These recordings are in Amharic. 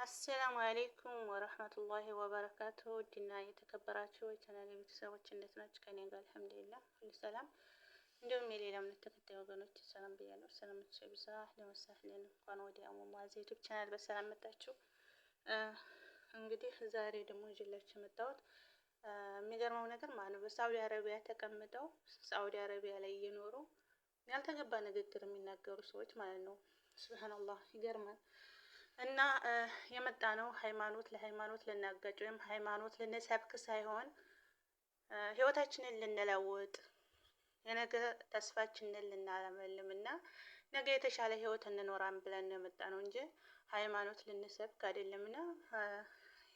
አሰላሙ አለይኩም ወረህመቱላሂ ወበረካቱሁ። ውድና የተከበራችሁ የቻናሌ ቤተሰቦች እንዴት ናችሁ? ከኔ ጋር አልሐምዱሊላህ ሁሉ ሰላም። እንዲሁም የሌላ እምነት ተከታይ ወገኖች ሰላም ብያለሁ። ሰላማችሁ ይብዛ። ለመሳህለን እንኳን ወደ አሞማዝ ዩቲዩብ ቻናል በሰላም መጣችሁ። እንግዲህ ዛሬ ደግሞ ይዤላችሁ የመጣሁት የሚገርመው ነገር ማለት ነው በሳዑዲ አረቢያ ተቀምጠው ሳዑዲ አረቢያ ላይ እየኖሩ ያልተገባ ንግግር የሚናገሩ ሰዎች ማለት ነው። ሱብሃንአላህ ይገርማል። እና የመጣ ነው ሃይማኖት ለሃይማኖት ልናጋጭ ወይም ሃይማኖት ልንሰብክ ሳይሆን ህይወታችንን ልንለውጥ የነገ ተስፋችንን ልናለመልም እና ነገ የተሻለ ህይወት እንኖራን ብለን ነው የመጣ ነው እንጂ ሃይማኖት ልንሰብክ አይደለምና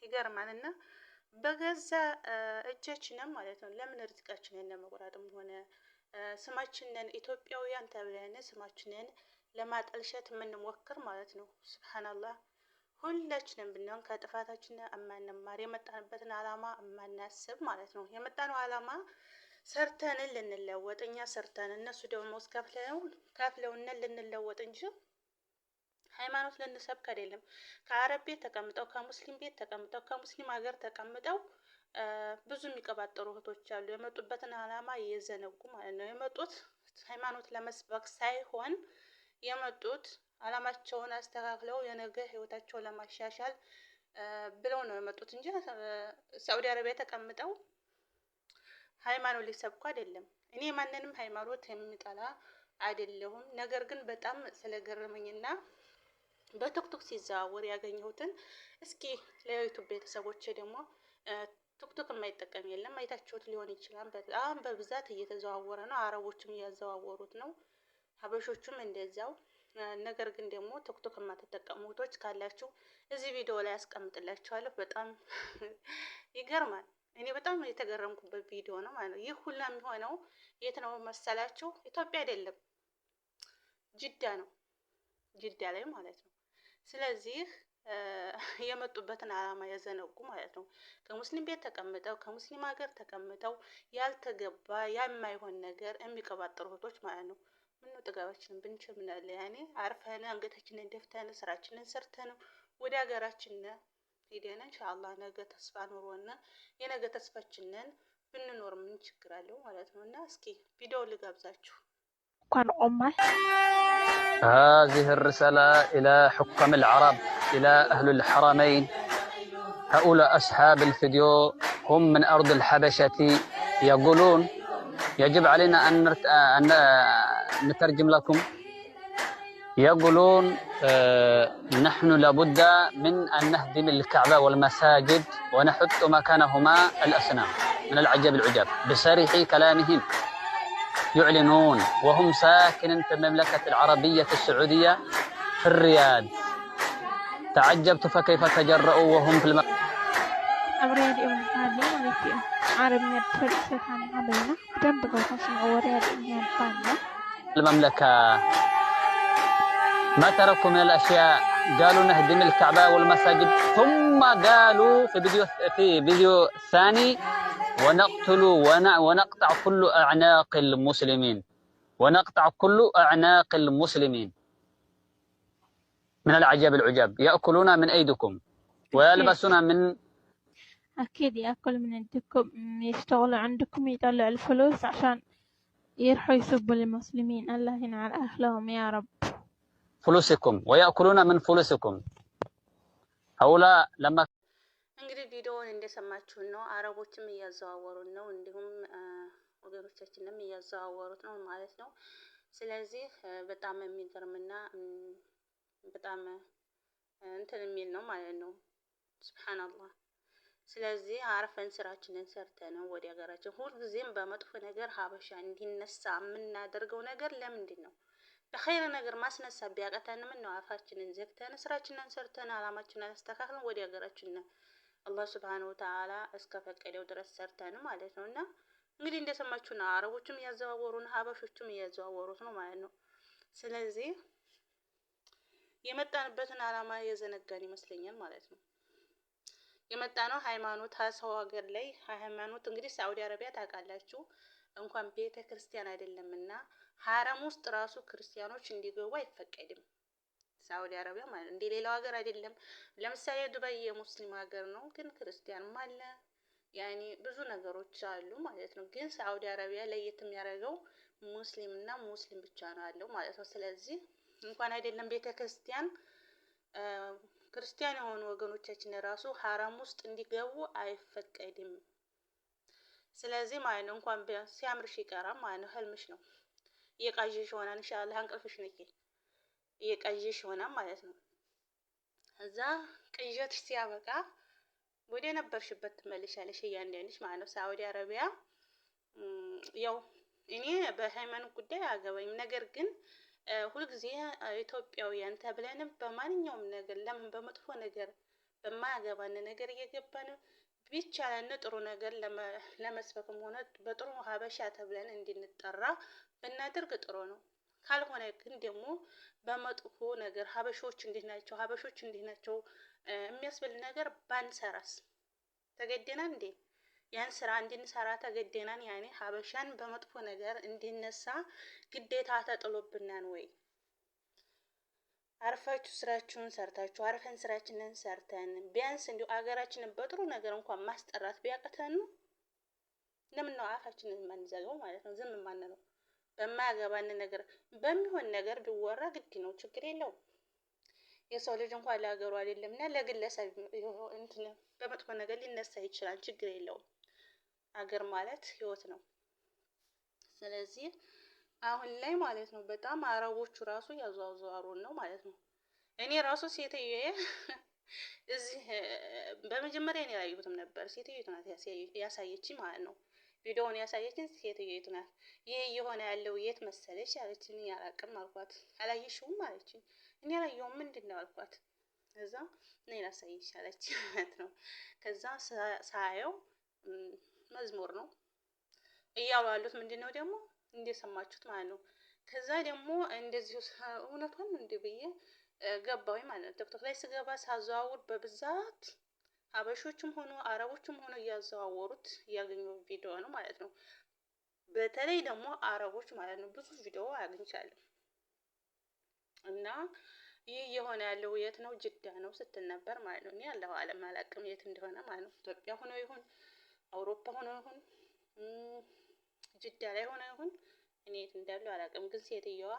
ይገርማል። እና በገዛ እጃችንን ማለት ነው ለምን ርዝቃችንን ለመቁረጥም ሆነ ስማችንን ኢትዮጵያውያን ተብለን ስማችንን ለማጠልሸት የምንሞክር ማለት ነው። ሱብሃንአላህ ሁላችንም ብንሆን ከጥፋታችን እማንማር የመጣንበትን አላማ እማናስብ ማለት ነው። የመጣነው አላማ ሰርተን ልንለወጥ እኛ ሰርተን እነሱ ደግሞ ከፍለውን ልንለወጥ እንጂ ሃይማኖት ልንሰብክ አይደለም። ከአረብ ቤት ተቀምጠው ከሙስሊም ቤት ተቀምጠው ከሙስሊም ሀገር ተቀምጠው ብዙ የሚቀባጠሩ እህቶች አሉ። የመጡበትን አላማ እየዘነጉ ማለት ነው። የመጡት ሃይማኖት ለመስበክ ሳይሆን የመጡት አላማቸውን አስተካክለው የነገ ህይወታቸውን ለማሻሻል ብለው ነው የመጡት እንጂ ሳዑዲ አረቢያ ተቀምጠው ሃይማኖት ሊሰብኩ አይደለም። እኔ ማንንም ሃይማኖት የሚጠላ አይደለሁም። ነገር ግን በጣም ስለገረመኝና በቲክቶክ ሲዘዋወር ያገኘሁትን እስኪ ለዩቲዩብ ቤተሰቦቼ ደግሞ ቲክቶክ የማይጠቀም የለም አይታችሁት ሊሆን ይችላል። በጣም በብዛት እየተዘዋወረ ነው። አረቦችም እያዘዋወሩት ነው፣ ሀበሾቹም እንደዛው። ነገር ግን ደግሞ ቲክቶክ የማትጠቀሙ እህቶች ካላችሁ እዚህ ቪዲዮ ላይ አስቀምጥላችኋለሁ። በጣም ይገርማል። እኔ በጣም የተገረምኩበት ቪዲዮ ነው ማለት ነው። ይህ ሁላ የሚሆነው የት ነው መሰላችሁ? ኢትዮጵያ አይደለም ጅዳ ነው፣ ጅዳ ላይ ማለት ነው። ስለዚህ የመጡበትን አላማ የዘነጉ ማለት ነው። ከሙስሊም ቤት ተቀምጠው ከሙስሊም ሀገር ተቀምጠው ያልተገባ የማይሆን ነገር የሚቀባጥሩ እህቶች ማለት ነው። ምነው ጥጋባችንን ብንችል ምናለ ያኔ አርፈን አንገታችንን ደፍተን ስራችንን ሰርተን ወደ ሀገራችን ሄደን ኢንሻአላህ ነገ ተስፋ ኑሮና የነገ ተስፋችንን ብንኖር ምን ችግር አለው ማለት ነው። እና እስኪ ቪዲዮ ልጋብዛችሁ። هذه الرسالة إلى حكام العرب، إلى أهل الحرمين. هؤلاء أصحاب الفيديو هم من أرض الحبشة، يقولون يجب علينا أن نترجم لكم. يقولون نحن لابد من أن نهدم الكعبة والمساجد ونحط مكانهما الأصنام. من العجب العجاب بصريح كلامهم يعلنون وهم ساكنين في المملكة العربية السعودية في الرياض. تعجبت فكيف تجرؤوا وهم في المملكة. ما تركوا من الأشياء، قالوا نهدم الكعبة والمساجد، ثم قالوا في فيديو ثاني ونقتل ونقطع كل أعناق المسلمين، ونقطع كل أعناق المسلمين. من العجب العجاب يأكلون من أيديكم ويلبسون من أكيد يأكل من عندكم، يشتغل عندكم يطلع الفلوس عشان يروحوا يسبوا المسلمين. الله ينعل أهلهم يا رب. فلوسكم ويأكلون من فلوسكم. هؤلاء لما እንግዲህ ቪዲዮውን እንደሰማችሁ ነው። አረቦችም እያዘዋወሩት ነው፣ እንዲሁም ወገኖቻችንም እያዘዋወሩት ነው ማለት ነው። ስለዚህ በጣም የሚገርምና በጣም እንትን የሚል ነው ማለት ነው። ሱብሃንአላህ። ስለዚህ አርፈን ስራችንን ሰርተን ወደ ሀገራችን ሁልጊዜም በመጥፎ ነገር ሀበሻ እንዲነሳ የምናደርገው ነገር ለምንድን ነው? በኸይር ነገር ማስነሳት ቢያቀተን ምን ነው አፋችንን ዘግተን ስራችንን ሰርተን አላማችንን አስተካክለን ወደ ሀገራችን አላህ ሱብሃነሁ ወተዓላ እስከፈቀደው ድረስ ሰርተን ማለት ነው። እና እንግዲህ እንደሰማችሁ ነው። አረቦችም እያዘዋወሩ ነው፣ ሀበሾችም እያዘዋወሩት ነው ማለት ነው። ስለዚህ የመጣንበትን አላማ የዘነጋን ይመስለኛል ማለት ነው። የመጣነው ሃይማኖት ሰው ሀገር ላይ ሃይማኖት እንግዲህ ሳዑዲ አረቢያ ታውቃላችሁ እንኳን ቤተ ክርስቲያን አይደለምና ሐረም ውስጥ ራሱ ክርስቲያኖች እንዲገቡ አይፈቀድም። ሳውዲ አረቢያ ማለት እንደ ሌላው ሀገር አይደለም። ለምሳሌ ዱባይ የሙስሊም ሀገር ነው፣ ግን ክርስቲያንም አለ። ያኔ ብዙ ነገሮች አሉ ማለት ነው። ግን ሳውዲ አረቢያ ለየት የሚያደርገው ሙስሊም እና ሙስሊም ብቻ ነው ያለው ማለት ነው። ስለዚህ እንኳን አይደለም ቤተ ክርስቲያን ክርስቲያን የሆኑ ወገኖቻችን ራሱ ሀራም ውስጥ እንዲገቡ አይፈቀድም። ስለዚህ ማለት ነው እንኳን ሲያምርሽ ይቀራል ማለት ነው። ህልምሽ ነው እየቃዠሽ ይሆናል። ኢንሻአላህ እንቅልፍሽ ነቂ እየቃዠሽ ይሆናል ማለት ነው። እዛ ቅዠትሽ ሲያበቃ ወደ ነበርሽበት ትመለሻለሽ እያንዳንድሽ ማለት ነው። ሳውዲ አረቢያ ያው እኔ በሃይማኖት ጉዳይ አያገባኝም። ነገር ግን ሁልጊዜ ኢትዮጵያውያን ተብለን በማንኛውም ነገር ለምን በመጥፎ ነገር በማያገባን ነገር እየገባን ቢቻለን ጥሩ ነገር ለመስበክም ሆነ በጥሩ ሀበሻ ተብለን እንድንጠራ ብናደርግ ጥሩ ነው። ካልሆነ ግን ደግሞ በመጥፎ ነገር ሀበሾች እንዲህ ናቸው፣ ሀበሾች እንዲህ ናቸው የሚያስብል ነገር ባንሰራስ? ተገደናል እንዴ? ያን ስራ እንድንሰራ ተገደናን? ያኔ ሀበሻን በመጥፎ ነገር እንዲነሳ ግዴታ ተጥሎብናል ወይ? አርፋችሁ ስራችሁን ሰርታችሁ አርፈን ስራችንን ሰርተን ቢያንስ እንዲሁ አገራችንን በጥሩ ነገር እንኳን ማስጠራት ቢያቅተን ለምን ነው አፋችንን የማንዘጋው ማለት ነው? ዝም ማንለው? በማያገባን ነገር በሚሆን ነገር ቢወራ ግድ ነው፣ ችግር የለውም። የሰው ልጅ እንኳን ለሀገሩ አይደለም እና ለግለሰብ እንትን በመጥፎ ነገር ሊነሳ ይችላል፣ ችግር የለውም። አገር ማለት ህይወት ነው። ስለዚህ አሁን ላይ ማለት ነው በጣም አረቦቹ ራሱ ያዟዟሩን ነው ማለት ነው። እኔ ራሱ ሴትዬ እዚህ በመጀመሪያ እኔ አላየሁትም ነበር፣ ሴትዮቱ ናት ያሳየችኝ ማለት ነው። ቪዲዮውን ያሳየችኝ ሴትዮቱ ናት። ይሄ እየሆነ ያለው የት መሰለሽ አለችኝ። አላውቅም አልኳት። አላየሽውም አለችኝ። እኔ አላየሁም ምንድን ነው አልኳት። ከዛ እኔ ላሳይሽ አለች ማለት ነው። ከዛ ሳየው መዝሙር ነው እያሉ ያሉት ምንድን ነው ደግሞ እንደሰማችሁት ማለት ነው። ከዛ ደግሞ እንደዚሁ እውነቷን እንደ ብዬ ገባሁኝ ማለት ነው። ቲክቶክ ላይ ስገባ ሳዘዋውር በብዛት ሀበሾችም ሆኖ አረቦችም ሆኖ እያዘዋወሩት እያገኙ ቪዲዮ ነው ማለት ነው። በተለይ ደግሞ አረቦች ማለት ነው ብዙ ቪዲዮ አግኝቻለሁ። እና ይህ የሆነ ያለው የት ነው? ጅዳ ነው ስትል ነበር ማለት ነው። እኔ አላሁ አለም አላውቅም የት እንደሆነ ማለት ነው። ኢትዮጵያ ሆኖ ይሁን አውሮፓ ሆኖ ይሁን ጅዳ ላይ ሆኖ ይሁን እኔ የት እንዳለው አላውቅም። ግን ሴትየዋ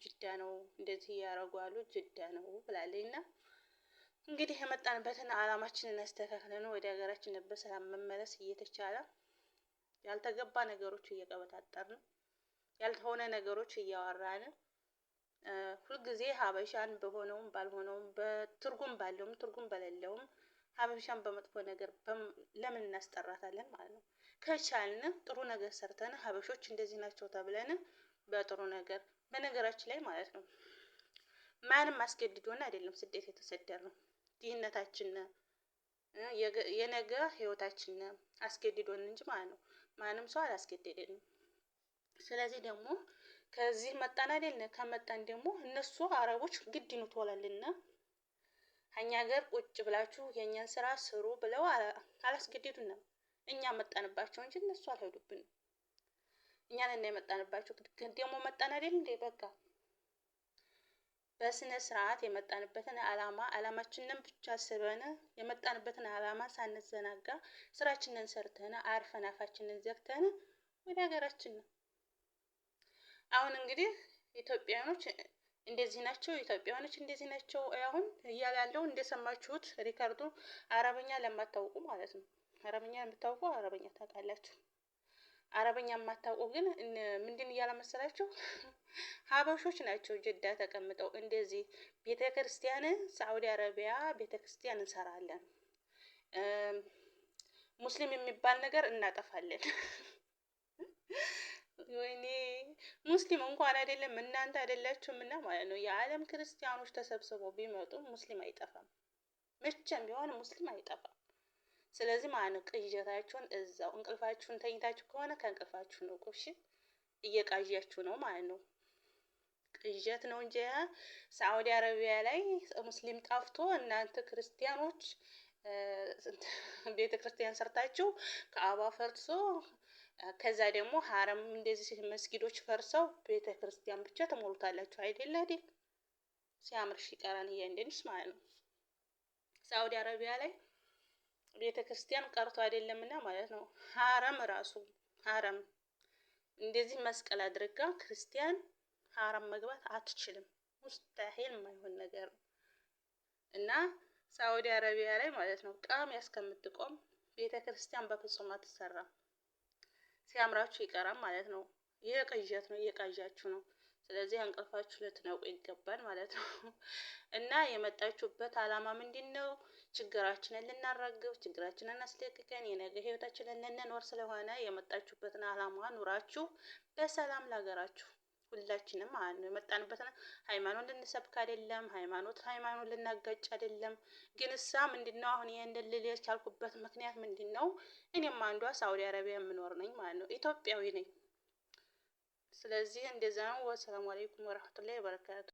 ጅዳ ነው እንደዚህ ያረጓሉ ጅዳ ነው ብላለች። እና እንግዲህ የመጣንበትን አላማችንን አስተካክለን ወደ ሀገራችን በሰላም መመለስ እየተቻለ ያልተገባ ነገሮች እየቀበጣጠርን ያልሆነ ነገሮች እያወራን ሁልጊዜ ሀበሻን በሆነውም ባልሆነውም በትርጉም ባለውም ትርጉም በሌለውም ሀበሻን በመጥፎ ነገር ለምን እናስጠራታለን ማለት ነው? ከቻልን ጥሩ ነገር ሰርተን ሀበሾች እንደዚህ ናቸው ተብለን በጥሩ ነገር በነገራችን ላይ ማለት ነው ማንም አስገድዶን አይደለም ስደት የተሰደድነው። ድህነታችን የነገ ህይወታችን አስገድዶን እንጂ ማለት ነው። ማንም ሰው አላስገደደንም። ስለዚህ ደግሞ ከዚህ መጣን አይደል? ከመጣን ደግሞ እነሱ አረቦች ግድ ይኑቶላልና እኛ ሀገር ቁጭ ብላችሁ የኛን ስራ ስሩ ብለው አላስገደዱንም። እኛ መጣንባቸው እንጂ እነሱ አልሄዱብንም። እኛ ነን የመጣንባቸው። ግን ደግሞ መጣን አይደል እንዴ? በቃ በስነ ስርዓት የመጣንበትን አላማችንን ብቻ ስበን የመጣንበትን አላማ ሳንዘናጋ ስራችንን ሰርተን አርፈን አፋችንን ዘግተን ወደ ሀገራችን ነው። አሁን እንግዲህ ኢትዮጵያኖች እንደዚህ ናቸው፣ ኢትዮጵያኖች እንደዚህ ናቸው። አሁን እያለ ያለው እንደሰማችሁት ሪካርዶ አረበኛ ለማታውቁ ማለት ነው። አረበኛ ለምታውቁ አረበኛ ታውቃላችሁ። አረበኛ የማታውቁ ግን ምንድን እያለ መሰላችሁ? ሀበሾች ናቸው ጅዳ ተቀምጠው እንደዚህ ቤተክርስቲያን ሳዑዲ አረቢያ ቤተክርስቲያን እንሰራለን፣ ሙስሊም የሚባል ነገር እናጠፋለን። ወይኔ ሙስሊም እንኳን አይደለም እናንተ አይደላችሁም እና ማለት ነው። የዓለም ክርስቲያኖች ተሰብስበው ቢመጡ ሙስሊም አይጠፋም፣ መቼም ቢሆን ሙስሊም አይጠፋም። ስለዚህ ማለት ነው ቅዠታችሁን እዛው እንቅልፋችሁን ተኝታችሁ ከሆነ ከእንቅልፋችሁ ነው ቁሽ እየቃዣችሁ ነው ማለት ነው። ቅዠት ነው እንጂ ሳዑዲ አረቢያ ላይ ሙስሊም ጠፍቶ እናንተ ክርስቲያኖች ቤተ ክርስቲያን ሰርታችሁ ከአባ ፈርሶ ከዛ ደግሞ ሀረም እንደዚህ መስጊዶች ፈርሰው ቤተ ክርስቲያን ብቻ ተሞሉታላችሁ አይደል አይደል? ሲያምርሽ ይቀራል እያንዳንድሽ ማለት ነው። ሳውዲ አረቢያ ላይ ቤተ ክርስቲያን ቀርቶ አይደለምና ማለት ነው ሀረም እንደዚህ መስቀል አድርጋ ክርስቲያን ሀረም መግባት አትችልም። ሙስታሂል የማይሆን ነገር ነው እና ሳውዲ አረቢያ ላይ ማለት ነው ቃሚያ እስከምትቆም ቤተ ክርስቲያን በፍጹም አትሰራም። ሲያምራችሁ ይቀራል ማለት ነው። ይሄ ቅዠት ነው፣ እየቃዣችሁ ነው። ስለዚህ እንቅልፋችሁ ልትነቁ ይገባል ማለት ነው። እና የመጣችሁበት አላማ ምንድን ነው? ችግራችንን ልናራግብ፣ ችግራችንን አስለቅቀን የነገ ህይወታችንን ልንኖር ስለሆነ የመጣችሁበትን አላማ ኑራችሁ በሰላም ለሀገራችሁ ሁላችንም ማለት ነው። የመጣንበትን ሃይማኖት ልንሰብክ አይደለም፣ ሃይማኖት ልናጋጭ አይደለም። ግን እሳ ምንድነው አሁን ይሄንን ልል የቻልኩበት ምክንያት ምንድነው? እኔም አንዷ ሳውዲ አረቢያ የምኖር ነኝ ማለት ነው። ኢትዮጵያዊ ነኝ። ስለዚህ እንደዛ ነው። ወሰላሙ አለይኩም ወራህመቱላሂ ወበረካቱ።